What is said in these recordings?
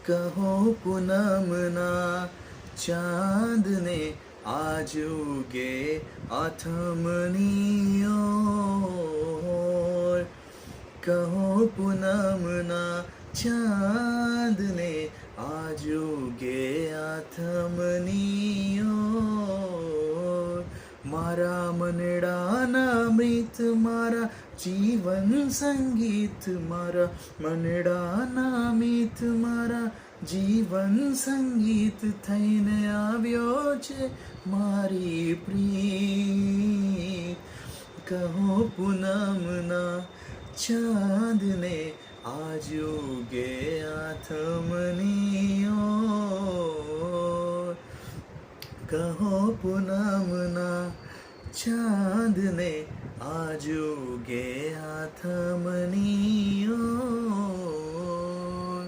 કહો પૂનમના ચાંદને આજ ઉગે આથમની ઓર. કહો પૂનમના ચાંદને આજ ઉગે આથમની ઓર. મારા મનડાના મૃત મારા જીવન સંગીત, મારા મનડાના મિત મારા જીવન સંગીત થઈને આવ્યો છે મારી પ્રીત. કહો પૂનમના ચાંદને આજ ઉગે આથમની ઓર. કહો પૂનમના ચાંદને આજ ઉગે આથમની ઓર.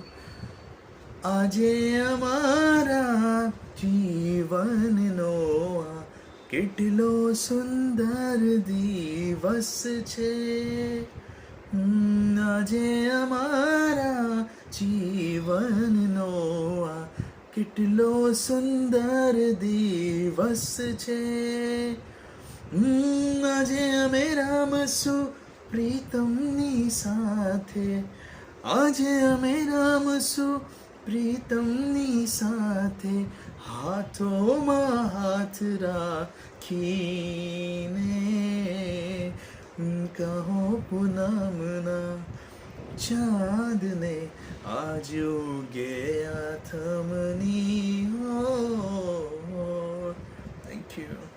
આજે અમારા જીવનનો આ કેટલો સુંદર દિવસ છે. આજે અમારા જીવનનો આ કેટલો સુંદર દિવસ છે. આજે અમે રમશું પ્રીતમની સાથે, આજે અમે રમશું પ્રીતમની સાથે, હાથોમાં હાથ રાખીને. કહો પૂનમના ચાંદને આજ ઉગે આથમની ઓર. Thank you.